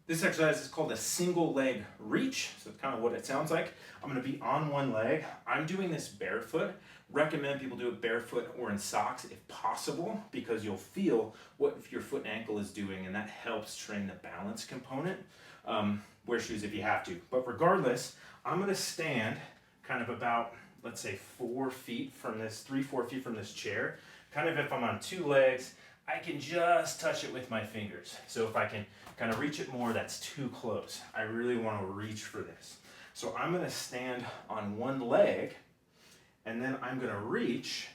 This exercise is called a single leg reach, so it's kind of what it sounds like. I'm going to be on one leg. I'm doing this barefoot. Recommend people do it barefoot or in socks if possible, because you'll feel what your foot and ankle is doing, and that helps train the balance component. Wear shoes if you have to. But regardless, I'm going to stand kind of about, let's say 4 feet from this, 3-4 feet from this chair. Kind of if I'm on two legs, I can just touch it with my fingers. So if I can kind of reach it more, that's too close. I really want to reach for this. So I'm going to stand on one leg, and then I'm going to reach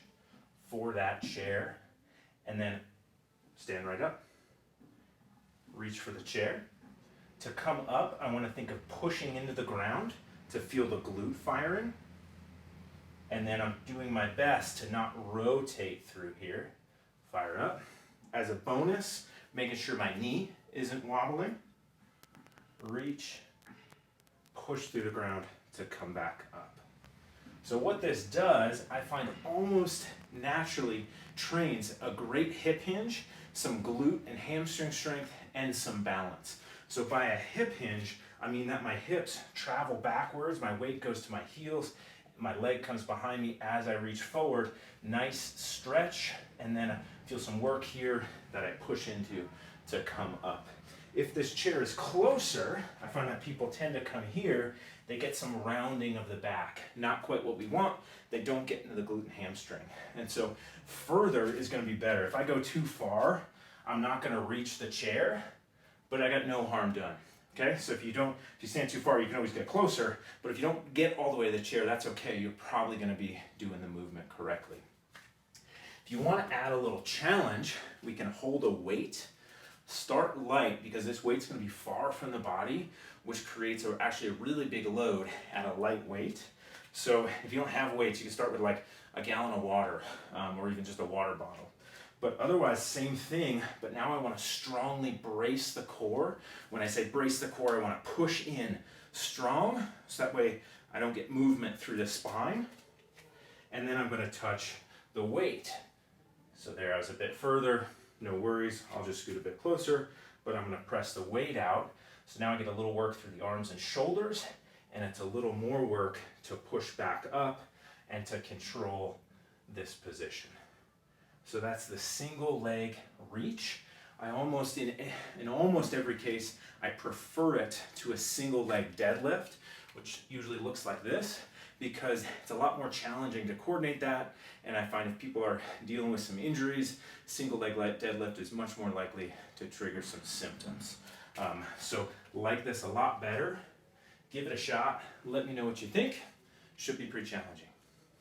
for that chair, and then stand right up. Reach for the chair. To come up, I want to think of pushing into the ground to feel the glute firing. And then I'm doing my best to not rotate through here. Fire up. As a bonus, making sure my knee isn't wobbling. Reach, push through the ground to come back up. So what this does, I find almost naturally trains a great hip hinge, some glute and hamstring strength, and some balance. So by a hip hinge, I mean that my hips travel backwards, my weight goes to my heels, my leg comes behind me as I reach forward. Nice stretch, and then I feel some work here that I push into to come up. If this chair is closer, I find that people tend to come here, they get some rounding of the back. Not quite what we want, they don't get into the glute and hamstring. And so further is going to be better. If I go too far, I'm not going to reach the chair, but I got no harm done. Okay, so if you stand too far, you can always get closer, but if you don't get all the way to the chair, that's okay. You're probably going to be doing the movement correctly. If you want to add a little challenge, we can hold a weight. Start light, because this weight's going to be far from the body, which creates actually a really big load at a light weight. So if you don't have weights, you can start with like a gallon of water, or even just a water bottle. But otherwise, same thing, but now I want to strongly brace the core. When I say brace the core, I want to push in strong, so that way I don't get movement through the spine. And then I'm going to touch the weight. So there, I was a bit further, no worries, I'll just scoot a bit closer, but I'm going to press the weight out. So now I get a little work through the arms and shoulders, and it's a little more work to push back up and to control this position. So that's the single leg reach. In almost every case, I prefer it to a single leg deadlift, which usually looks like this, because it's a lot more challenging to coordinate that. And I find if people are dealing with some injuries, single leg deadlift is much more likely to trigger some symptoms. So like this a lot better. Give it a shot. Let me know what you think. Should be pretty challenging.